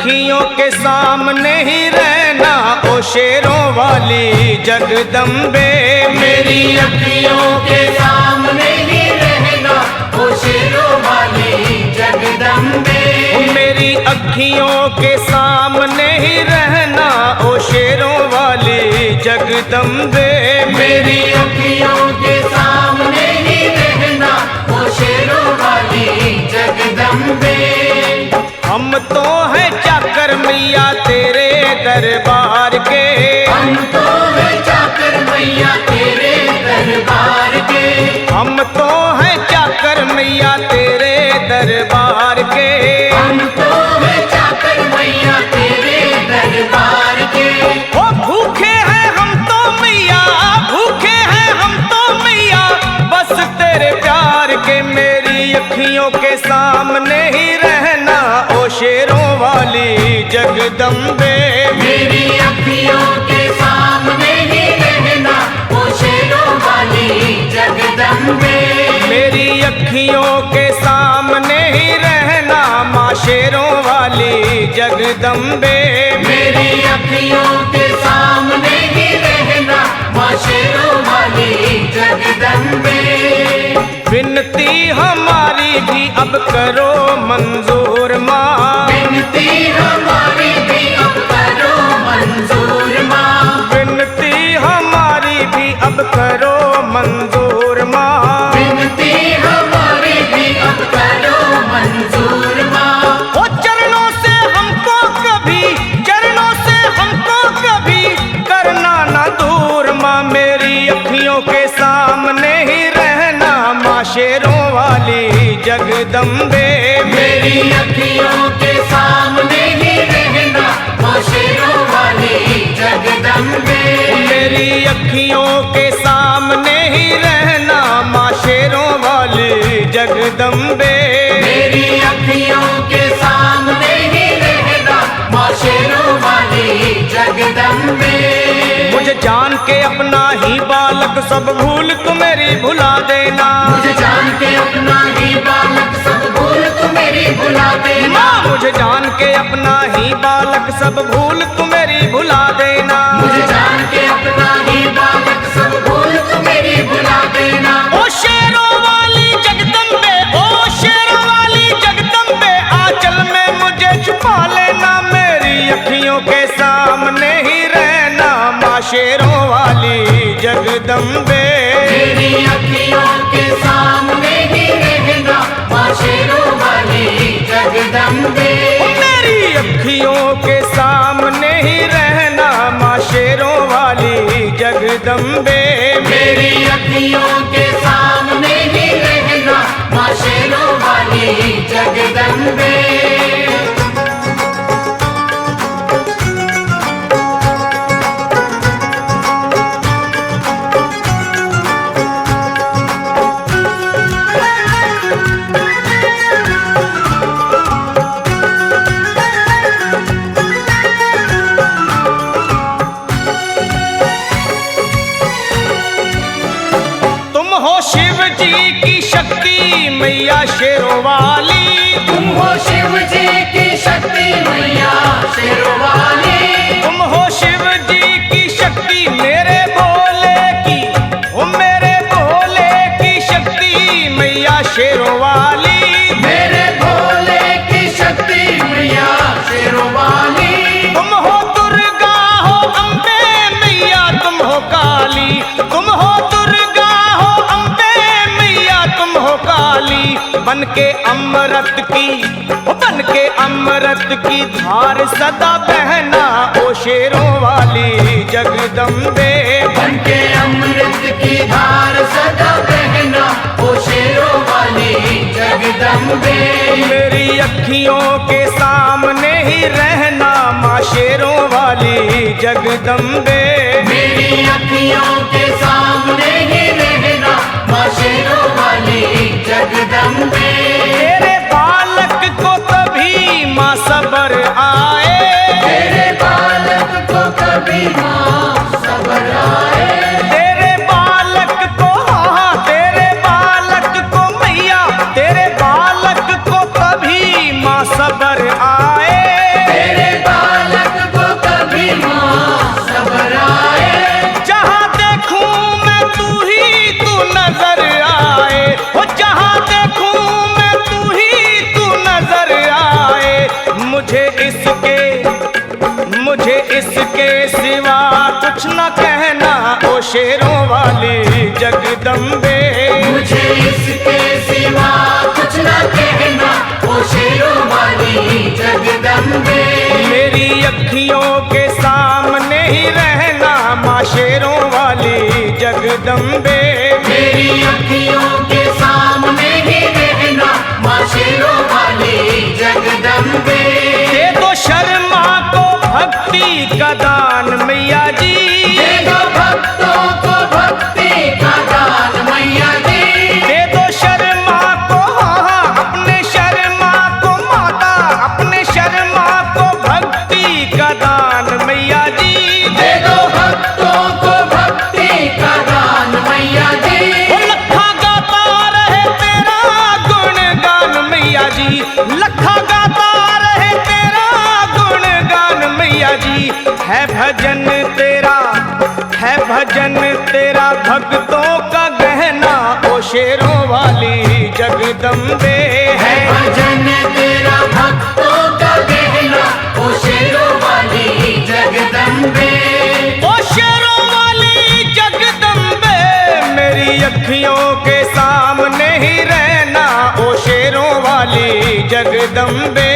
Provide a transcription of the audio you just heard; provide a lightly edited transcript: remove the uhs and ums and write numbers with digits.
अखियों के सामने ही रहना ओ शेरों वाली जगदम्बे। मेरी अखियों के सामने ही रहना ओ शेरों वाली जगदम्बे। मेरी अखियों के सामने ही रहना ओ शेरों वाली जगदम्बे। मेरी अखियों के सामने ही रहना ओ शेरों वाली जगदम्बे। हम तो हैं चाकर मैया तेरे दरबार के। हम तो हैं चाकर मैया तेरे दरबार के। हम तो हैं चाकर मैया तेरे दरबार के। हम तो हैं चाकर मैया तेरे दरबार के। ओ भूखे हैं हम तो मैया, भूखे हैं हम तो मैया बस तेरे प्यार के। मेरी अखियों के सामने ही रहना ओ शेरों वाली जगदम्बे। मेरी अखियों के सामने ही रहना ओ शेरों वाली जगदम्बे। मेरी अखियों के सामने ही रहना माँ शेरों वाली जगदम्बे। मेरी अखियों के सामने ही रहना माँ शेरों वाली जगदम्बे। विनती हमारी भी अब करो मंजूर माँ। विनती हमारी भी अब करो मंजूर माँ। विनती हमारी भी अब करो मंजूर माँ। विनती हमारी भी अब करो मंजूर माँ। ओ चरणों से हमको कभी, चरणों से हमको कभी करना ना दूर माँ। मेरी अखियों के सामने ही रहना माँ शेरों वाली जगदम्बे। मेरी अखियों के सामने ही रहना माँ शेरों वाली जगदम्बे। मेरी अखियों के सामने ही रहना माँ शेरों वाली जगदम्बे। मेरी अखियों के सामने ही रहना माँ शेरों वाली जगदम्बे। मुझे जान के अपना ही बालक सब भूल तू मेरी भुला देना। मुझे जान के अपना ही बालक सब भूल तू मेरी भुला देना। मुझे जान के अपना ही बालक सब भूल तू मेरी भुला देना। मुझे जान के अपना ही बालक सब भूल तू मेरी भुला देना। ओ शेरों वाली जगदम्बे, ओ शेरों वाली जगदम्बे आंचल में मुझे छुपा लेना। मेरी अखियों के सामने ही रहना माँ शेरों वाली जगदम्बे। मेरी अखियों के सामने ही रहना माँ शेरों वाली जगदम्बे। मेरी अखियों के सामने ही रहना माँ शेरों वाली जगदम्बे। मेरी अखियों के सामने ही रहना माँ शेरों वाली जगदम्बे। शिव जी की शक्ति मैया शेरों वाली। तुम हो शिव जी की शक्ति मैया शेरों वाली। तुम हो शिव जी की शक्ति मेरे भोले की, ओ मेरे भोले की शक्ति मैया शेरों वाली। मेरे भोले की शक्ति मैया शेरों वाली। तुम हो दुर्गा हो अम्बे मैया तुम हो काली। तुम हो दुर्गा हो अम्बे मैया तुम हो काली। बन के अमृत की, बन के अमृत की धार सदा बहना ओ शेरों वाली जगदम्बे। बन के अमृत की धार सदा बहना ओ शेरों वाली जगदम्बे। मेरी अखियों के सामने ही रहना माँ शेरों वाली जगदम्बे। मेरी अखियों के सामने ही रहना माँ शेरों वाली जगदम्बे। तेरे बालक को कभी माँ सबर आए। तेरे बालक को कभी माँ सबर आए। तेरे बालक को, हाँ तेरे बालक को मैया, तेरे बालक को कभी माँ सबर आए। तेरे शेरों वाली जगदम्बे। मुझे इसके सिवा कुछ न कहना, ओ शेरों वाली जगदम्बे। मेरी अखियों के सामने ही रहना माँ शेरों वाली जगदम्बे। मेरी अखियों के सामने ही रहना, माँ शेरों वाली जगदम्बे। दे दो शर्मा को भक्ति का दान मैया जी, दे दो भक्तों को भक्ति का दान मैया जी। दे दो शर्मा को, हाँ अपने शर्मा को माता, अपने शर्मा को भक्ति का दान मैया जी। दे दो भक्तों को भक्ति का दान मैया जी। वो लखा गाता रहे तेरा गुणगान मैया जी, लखा गाता रहे तेरा गुणगान मैया जी। है भजन तेरा, है भजन तेरा भक्तों का गहना ओ शेरों वाली जगदम्बे। है भजन तेरा भक्तों का गहना, ओ शेरों वाली जगदम्बे। ओ शेरों वाली जगदम्बे, मेरी अखियों के सामने ही रहना ओ शेरों वाली जगदम्बे।